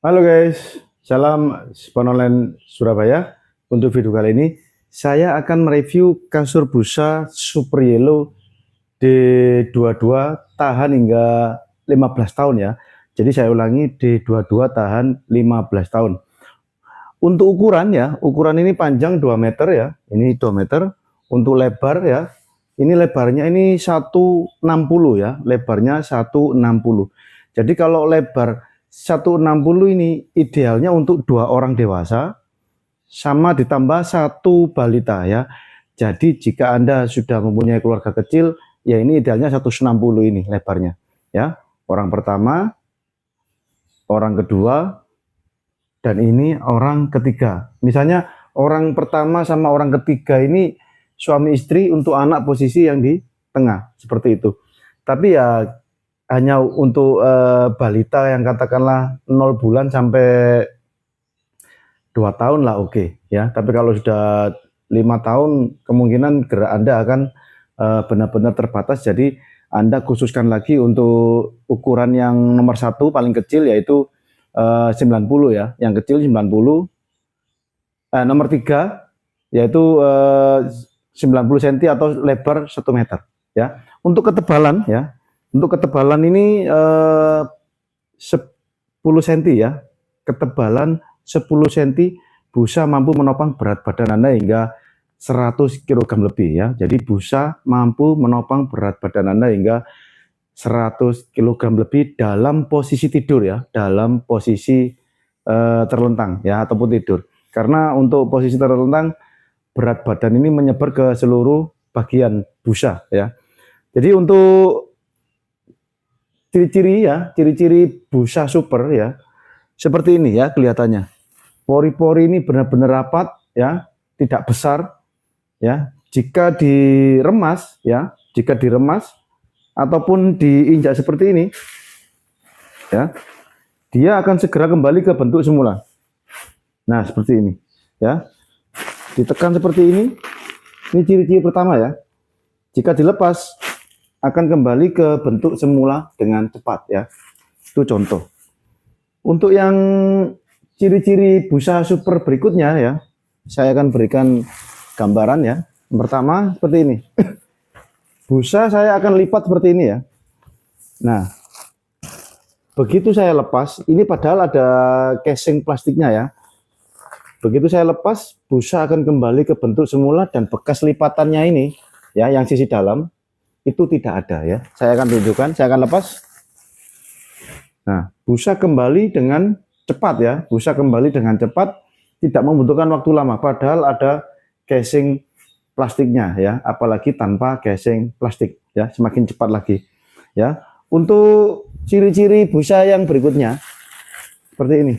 Halo guys, salam Spon Online Surabaya. Untuk video kali ini, saya akan mereview kasur busa Super Yellow D22 tahan hingga 15 tahun ya. Jadi saya ulangi, D22 tahan 15 tahun. Untuk ukuran ya, ukuran ini panjang 2 meter ya, ini 2 meter. Untuk lebar ya, ini lebarnya ini 160 ya, lebarnya 160. Jadi kalau lebar 160 ini idealnya untuk 2 orang dewasa sama ditambah 1 balita ya. Jadi jika Anda sudah mempunyai keluarga kecil, ya ini idealnya 160 ini lebarnya ya. Orang pertama, orang kedua, dan ini orang ketiga. Misalnya orang pertama sama orang ketiga ini suami istri, untuk anak posisi yang di tengah seperti itu. Tapi ya hanya untuk balita yang katakanlah 0 bulan sampai 2 tahun lah oke ya. Tapi kalau sudah 5 tahun kemungkinan gerak Anda akan benar-benar terbatas. Jadi Anda khususkan lagi untuk ukuran yang nomor 1 paling kecil yaitu 90 ya. Yang kecil 90. Nomor 3 yaitu 90 cm atau lebar 1 meter ya. Untuk ketebalan ya. Untuk ketebalan ini 10 cm ya. Ketebalan 10 cm, busa mampu menopang berat badan Anda hingga 100 kg lebih ya. Jadi busa mampu menopang berat badan Anda hingga 100 kg lebih dalam posisi tidur ya, dalam posisi terlentang ya ataupun tidur. Karena untuk posisi terlentang berat badan ini menyebar ke seluruh bagian busa ya. Jadi untuk ciri-ciri ya, ciri-ciri busa super ya, seperti ini ya kelihatannya. Pori-pori ini benar-benar rapat ya, tidak besar ya. Jika diremas ya, jika diremas ataupun diinjak seperti ini ya, dia akan segera kembali ke bentuk semula. Nah, seperti ini ya. Ditekan seperti ini. Ini ciri-ciri pertama ya. Jika dilepas akan kembali ke bentuk semula dengan cepat ya. Itu contoh. Untuk yang ciri-ciri busa super berikutnya ya, saya akan berikan gambaran ya. Yang pertama seperti ini. Busa saya akan lipat seperti ini ya. Nah, begitu saya lepas, ini padahal ada casing plastiknya ya. Begitu saya lepas, busa akan kembali ke bentuk semula dan bekas lipatannya ini ya, yang sisi dalam itu tidak ada ya. Saya akan tunjukkan, saya akan lepas. Nah, busa kembali dengan cepat ya, busa kembali dengan cepat, tidak membutuhkan waktu lama. Padahal ada casing plastiknya ya, apalagi tanpa casing plastik ya, semakin cepat lagi ya. Untuk ciri-ciri busa yang berikutnya seperti ini.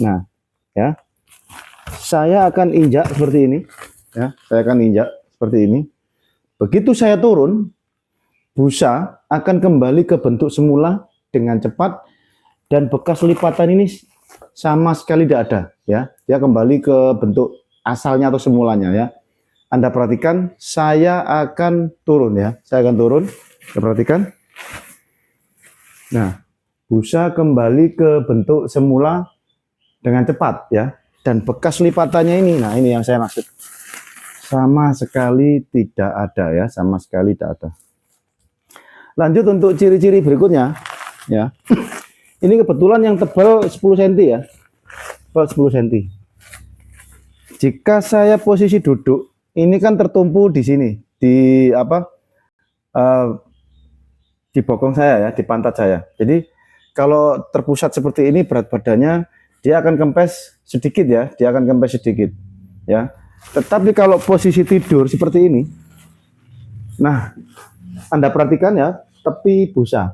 Nah, ya, saya akan injak seperti ini ya, saya akan injak seperti ini. Begitu saya turun, busa akan kembali ke bentuk semula dengan cepat dan bekas lipatan ini sama sekali tidak ada ya. Dia kembali ke bentuk asalnya atau semulanya ya. Anda perhatikan, saya akan turun ya. Saya akan turun. Anda perhatikan. Nah, busa kembali ke bentuk semula dengan cepat ya. Dan bekas lipatannya ini, nah ini yang saya maksud. Sama sekali tidak ada ya, sama sekali tidak ada. Lanjut untuk ciri-ciri berikutnya ya. Ini kebetulan yang tebal 10 cm ya. Tebal 10 cm. Jika saya posisi duduk, ini kan tertumpu di sini, di apa? Di bokong saya ya, di pantat saya. Jadi kalau terpusat seperti ini berat badannya, dia akan kempes sedikit ya, dia akan kempes sedikit ya. Tetapi kalau posisi tidur seperti ini, nah Anda perhatikan ya, tepi busa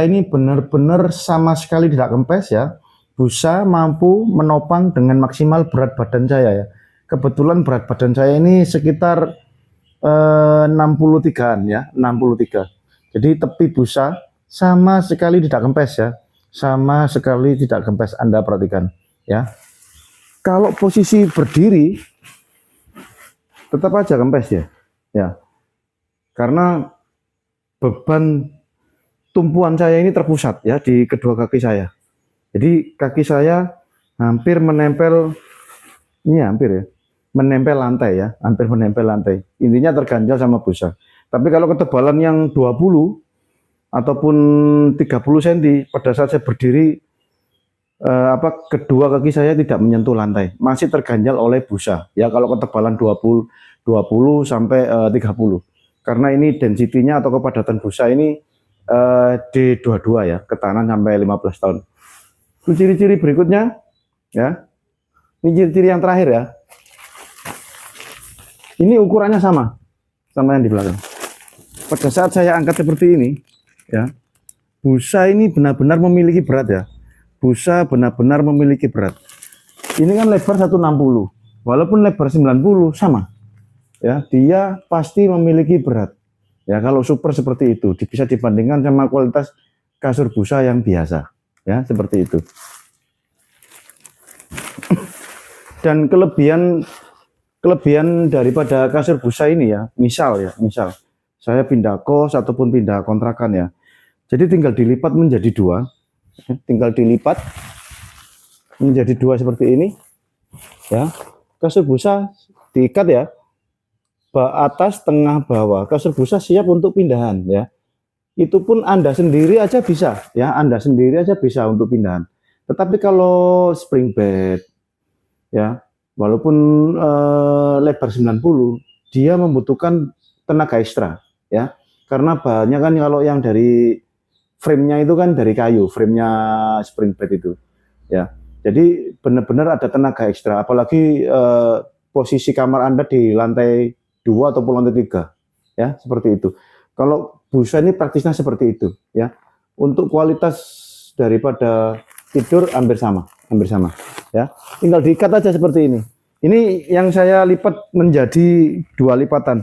ini benar-benar sama sekali tidak kempes ya. Busa mampu menopang dengan maksimal berat badan saya ya. Kebetulan berat badan saya ini sekitar 63-an ya, 63. Jadi tepi busa sama sekali tidak kempes ya. Sama sekali tidak kempes, Anda perhatikan ya. Kalau posisi berdiri tetap aja kempes ya. Ya. Karena beban tumpuan saya ini terpusat ya di kedua kaki saya. Jadi kaki saya hampir menempel, ini hampir ya, menempel lantai ya, hampir menempel lantai. Intinya terganjal sama busa. Tapi kalau ketebalan yang 20 ataupun 30 cm pada saat saya berdiri, kedua kaki saya tidak menyentuh lantai, masih terganjal oleh busa. Ya kalau ketebalan 20 sampai 30. Karena ini density-nya atau kepadatan busa ini D22 ya, ketahanan sampai 15 tahun. Ciri-ciri berikutnya ya. Ini ciri-ciri yang terakhir ya. Ini ukurannya sama yang di belakang. Pada saat saya angkat seperti ini ya, busa ini benar-benar memiliki berat ya. Busa benar-benar memiliki berat. Ini kan lebar 160, walaupun lebar 90 sama. Ya, dia pasti memiliki berat. Ya, kalau super seperti itu bisa dibandingkan sama kualitas kasur busa yang biasa. Ya, seperti itu. Dan kelebihan daripada kasur busa ini ya, misal saya pindah kos ataupun pindah kontrakan ya. Jadi tinggal dilipat menjadi dua. Tinggal dilipat menjadi dua seperti ini. Ya. Kasur busa diikat ya. Atas, tengah, bawah. Kasur busa siap untuk pindahan ya. Itu pun Anda sendiri aja bisa ya, Anda sendiri aja bisa untuk pindahan. Tetapi kalau spring bed ya, walaupun lebar 90, dia membutuhkan tenaga ekstra ya. Karena bahannya kan kalau yang dari frame-nya itu kan dari kayu, frame-nya spring bed itu ya. Jadi benar-benar ada tenaga ekstra, apalagi posisi kamar Anda di lantai 2 ataupun lantai 3 ya, seperti itu. Kalau busa ini praktisnya seperti itu ya. Untuk kualitas daripada tidur hampir sama ya. Tinggal diikat aja seperti ini. Ini yang saya lipat menjadi 2 lipatan.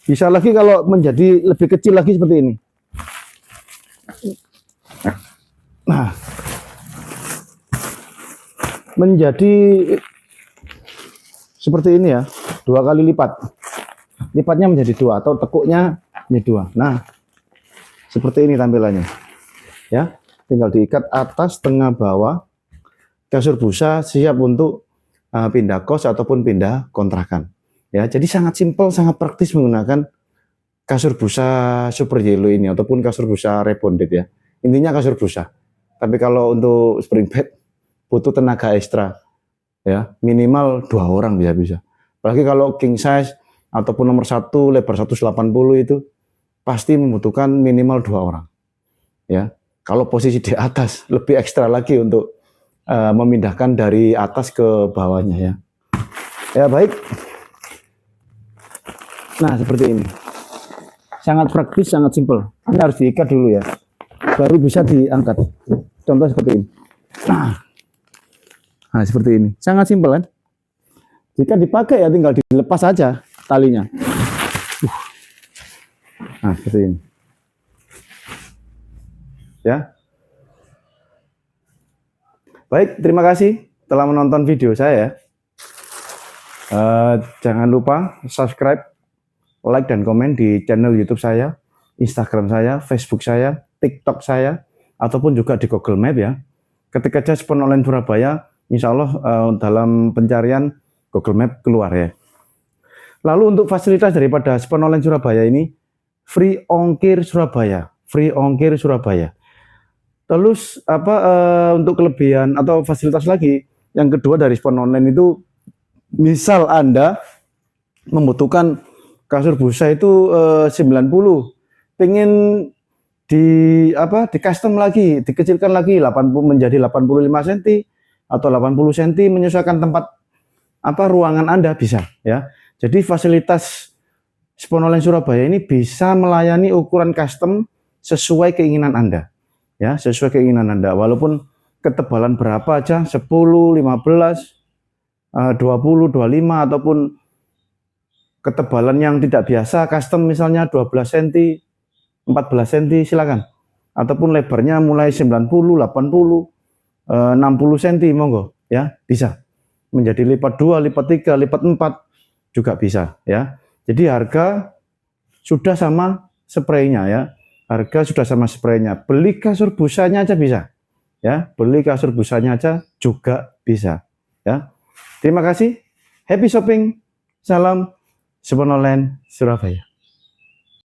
Bisa lagi kalau menjadi lebih kecil lagi seperti ini. Nah, menjadi seperti ini ya, 2 kali lipat. Lipatnya menjadi 2 atau tekuknya menjadi 2. Nah, seperti ini tampilannya. Ya, tinggal diikat atas, tengah, bawah. Kasur busa siap untuk pindah kos ataupun pindah kontrakan. Ya, jadi sangat simpel, sangat praktis menggunakan kasur busa Super Yellow ini ataupun kasur busa rebonded ya. Intinya kasur busa. Tapi kalau untuk spring bed butuh tenaga ekstra. Ya, minimal 2 orang bisa. Apalagi kalau king size ataupun nomor 1 lebar 180 itu pasti membutuhkan minimal 2 orang. Ya, kalau posisi di atas lebih ekstra lagi untuk memindahkan dari atas ke bawahnya ya. Ya baik. Nah seperti ini. Sangat praktis, sangat simpel. Ini harus diikat dulu ya, baru bisa diangkat. Contoh seperti ini. Nah seperti ini. Sangat simpel kan? Jika dipakai ya tinggal dilepas saja talinya. Nah seperti ini. Ya. Baik, terima kasih telah menonton video saya. Jangan lupa subscribe, like, dan komen di channel YouTube saya, Instagram saya, Facebook saya, TikTok saya, ataupun juga di Google Map ya. Ketik aja Spon Online Surabaya, insya Allah dalam pencarian Google Map keluar ya. Lalu untuk fasilitas daripada Spon Online Surabaya ini, free ongkir Surabaya, free ongkir Surabaya. Terus untuk kelebihan atau fasilitas lagi, yang kedua dari Spon Online itu, misal Anda membutuhkan kasur busa itu 90, pengen di custom lagi, dikecilkan lagi 80 menjadi 85 cm atau 80 cm menyesuaikan tempat ruangan Anda bisa ya. Jadi fasilitas Spon Online Surabaya ini bisa melayani ukuran custom sesuai keinginan Anda. Ya, sesuai keinginan Anda. Walaupun ketebalan berapa aja, 10, 15, 20, 25 ataupun ketebalan yang tidak biasa, custom misalnya 12 cm, 14 cm silakan. Ataupun lebarnya mulai 90, 80, 60 cm monggo ya, bisa. Menjadi lipat 2, lipat 3, lipat 4 juga bisa ya. Jadi harga sudah sama spraynya ya. harga sudah sama spraynya. Beli kasur busanya aja bisa. Ya, beli kasur busanya aja juga bisa. Ya. Terima kasih. Happy shopping. Salam Subhanallah Surabaya.